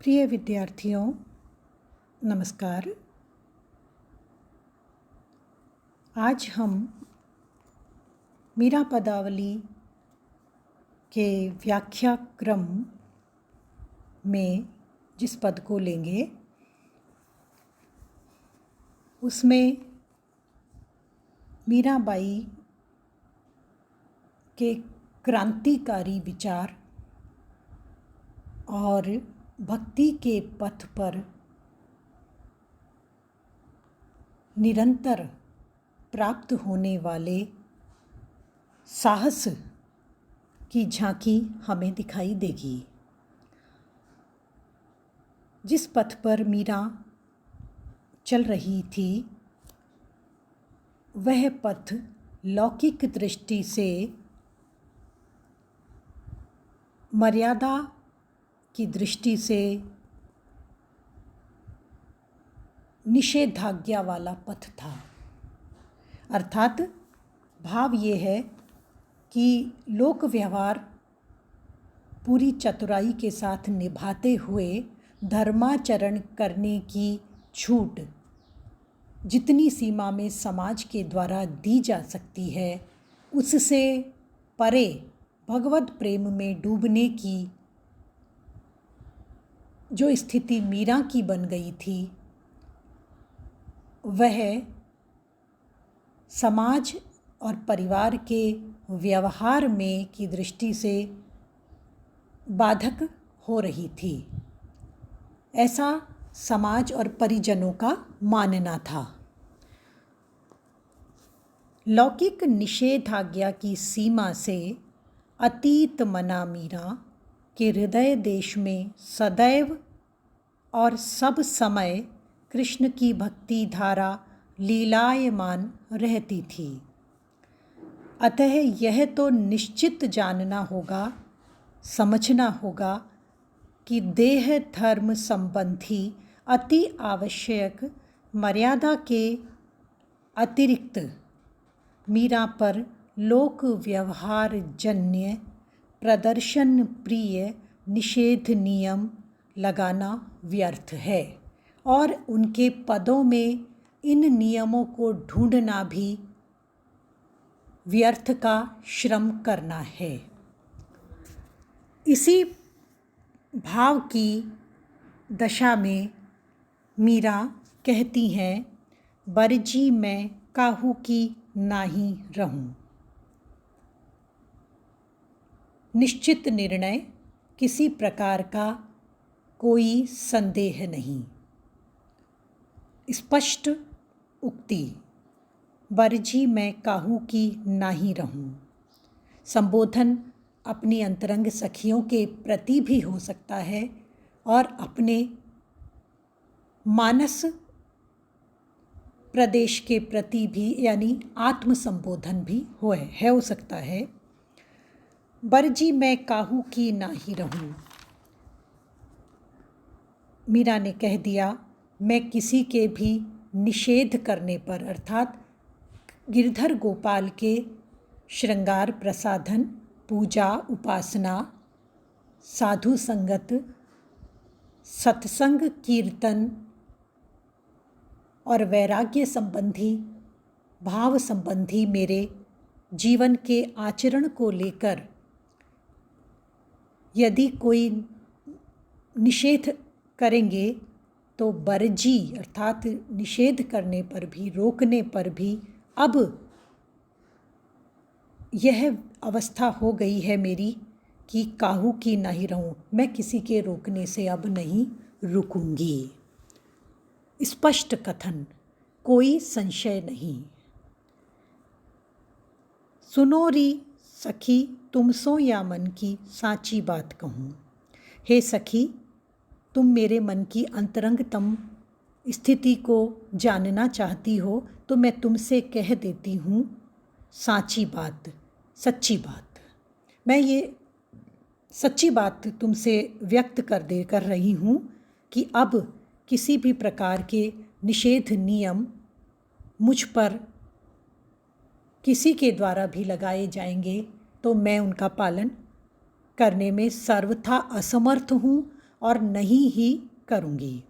प्रिय विद्यार्थियों, नमस्कार। आज हम मीरा पदावली के व्याख्या क्रम में जिस पद को लेंगे उसमें मीराबाई के क्रांतिकारी विचार और भक्ति के पथ पर निरंतर प्राप्त होने वाले साहस की झांकी हमें दिखाई देगी। जिस पथ पर मीरा चल रही थी वह पथ लौकिक दृष्टि से मर्यादा की दृष्टि से निषेधाज्ञा वाला पथ था। अर्थात भाव ये है कि लोक व्यवहार पूरी चतुराई के साथ निभाते हुए धर्माचरण करने की छूट जितनी सीमा में समाज के द्वारा दी जा सकती है उससे परे भगवत प्रेम में डूबने की जो स्थिति मीरा की बन गई थी वह समाज और परिवार के व्यवहार में की दृष्टि से बाधक हो रही थी। ऐसा समाज और परिजनों का मानना था। लौकिक निषेधाज्ञा की सीमा से अतीत मना मीरा के हृदय देश में सदैव और सब समय कृष्ण की भक्ति धारा लीलायमान रहती थी। अतः यह तो निश्चित जानना होगा, समझना होगा कि देह धर्म संबंधी अति आवश्यक मर्यादा के अतिरिक्त मीरा पर लोक व्यवहार जन्य प्रदर्शन प्रिय निषेध नियम लगाना व्यर्थ है और उनके पदों में इन नियमों को ढूंढना भी व्यर्थ का श्रम करना है। इसी भाव की दशा में मीरा कहती हैं, बरजी मैं काहू की नाही रहूं। निश्चित निर्णय, किसी प्रकार का कोई संदेह नहीं। स्पष्ट उक्ति, बरजी मैं काहू की नाही रहूं। संबोधन अपनी अंतरंग सखियों के प्रति भी हो सकता है और अपने मानस प्रदेश के प्रति भी, यानी आत्म संबोधन भी हो सकता है। बरजी मैं काहू की नाही रहूं। मीरा ने कह दिया, मैं किसी के भी निषेध करने पर, अर्थात गिरधर गोपाल के श्रृंगार प्रसाधन, पूजा, उपासना, साधु संगत, सत्संग, कीर्तन और वैराग्य संबंधी, भाव संबंधी मेरे जीवन के आचरण को लेकर यदि कोई निषेध करेंगे तो बरजी अर्थात निषेध करने पर भी, रोकने पर भी अब यह अवस्था हो गई है मेरी कि काहू की नहीं रहूं। मैं किसी के रोकने से अब नहीं रुकूंगी। स्पष्ट कथन, कोई संशय नहीं। सुनो री सखी तुमसो या मन की साची बात कहूँ। हे सखी, तुम मेरे मन की अंतरंगतम स्थिति को जानना चाहती हो तो मैं तुमसे कह देती हूँ साची बात, सच्ची बात। मैं ये सच्ची बात तुमसे व्यक्त कर रही हूँ कि अब किसी भी प्रकार के निषेध नियम मुझ पर किसी के द्वारा भी लगाए जाएंगे तो मैं उनका पालन करने में सर्वथा असमर्थ हूँ और नहीं ही करूँगी।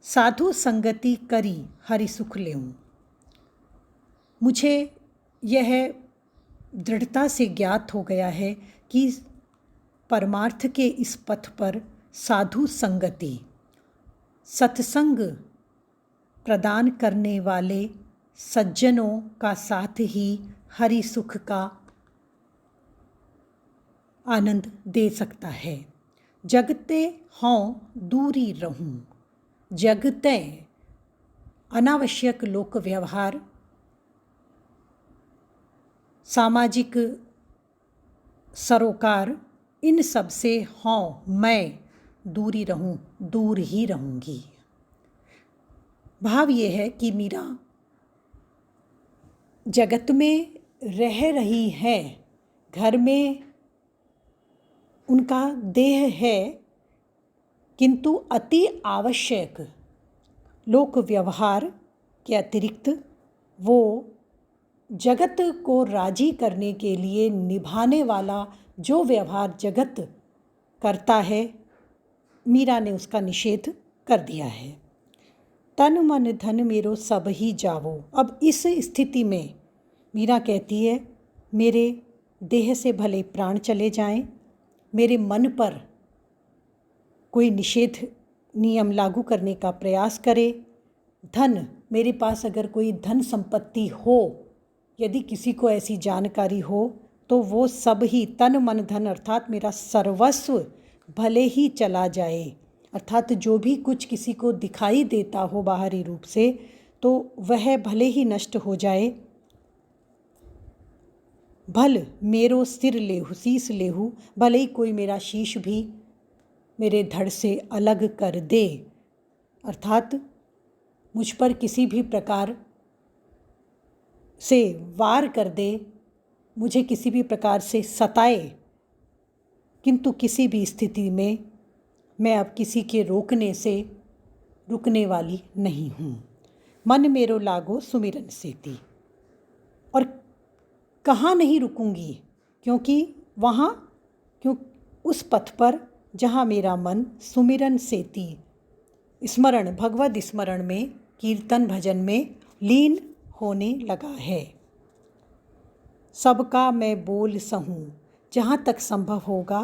साधु संगति करी हरि सुख लेऊं। मुझे यह दृढ़ता से ज्ञात हो गया है कि परमार्थ के इस पथ पर साधु संगति, सत्संग प्रदान करने वाले सज्जनों का साथ ही हरि सुख का आनंद दे सकता है। जगते हों दूरी रहूं। जगते अनावश्यक लोक व्यवहार, सामाजिक सरोकार, इन सब से हों मैं दूरी रहूं, दूर ही रहूंगी। भाव ये है कि मीरा जगत में रह रही है, घर में उनका देह है, किंतु अति आवश्यक लोक व्यवहार के अतिरिक्त वो जगत को राजी करने के लिए निभाने वाला जो व्यवहार जगत करता है, मीरा ने उसका निषेध कर दिया है। तन मन धन मेरो सब ही जावो। अब इस स्थिति में मीरा कहती है, मेरे देह से भले प्राण चले जाएं, मेरे मन पर कोई निषेध नियम लागू करने का प्रयास करे, धन, मेरे पास अगर कोई धन संपत्ति हो, यदि किसी को ऐसी जानकारी हो, तो वो सब ही तन मन धन अर्थात मेरा सर्वस्व भले ही चला जाए, अर्थात जो भी कुछ किसी को दिखाई देता हो बाहरी रूप से, तो वह भले ही नष्ट हो जाए। भल मेरो सिर लेहु शीश लेहु, भले ही कोई मेरा शीश भी मेरे धड़ से अलग कर दे, अर्थात मुझ पर किसी भी प्रकार से वार कर दे, मुझे किसी भी प्रकार से सताए, किंतु किसी भी स्थिति में मैं अब किसी के रोकने से रुकने वाली नहीं हूँ। मन मेरो लागो सुमिरन सेती। और कहाँ नहीं रुकूंगी, क्यों उस पथ पर जहाँ मेरा मन सुमिरन सेती, स्मरण, भगवद स्मरण में, कीर्तन भजन में लीन होने लगा है। सबका मैं बोल सहूँ, जहाँ तक संभव होगा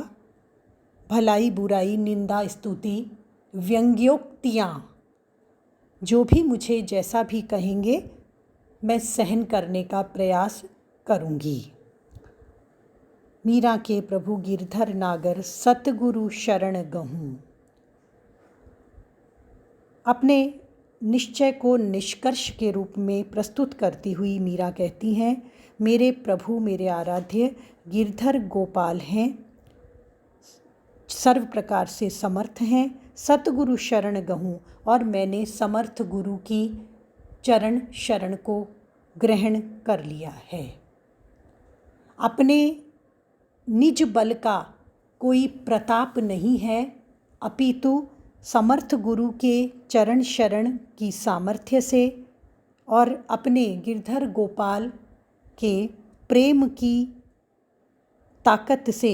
भलाई बुराई निंदा स्तुति व्यंग्योक्तियाँ, जो भी मुझे जैसा भी कहेंगे मैं सहन करने का प्रयास करूँगी। मीरा के प्रभु गिरधर नागर सतगुरु शरण गहूँ। अपने निश्चय को निष्कर्ष के रूप में प्रस्तुत करती हुई मीरा कहती हैं, मेरे प्रभु मेरे आराध्य गिरधर गोपाल हैं, सर्व प्रकार से समर्थ हैं, सतगुरु शरण गहूँ, और मैंने समर्थ गुरु की चरण शरण को ग्रहण कर लिया है। अपने निज बल का कोई प्रताप नहीं है, अपितु समर्थ गुरु के चरण शरण की सामर्थ्य से और अपने गिरधर गोपाल के प्रेम की ताकत से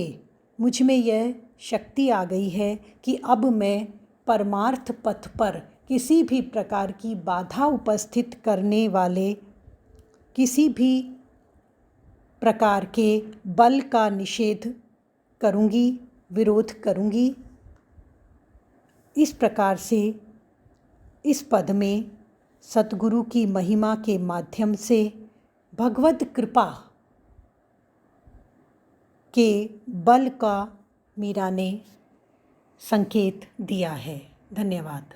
मुझ में यह शक्ति आ गई है कि अब मैं परमार्थ पथ पर किसी भी प्रकार की बाधा उपस्थित करने वाले किसी भी प्रकार के बल का निषेध करूँगी, विरोध करूँगी। इस प्रकार से इस पद में सतगुरु की महिमा के माध्यम से भगवद कृपा के बल का मीरा ने संकेत दिया है। धन्यवाद।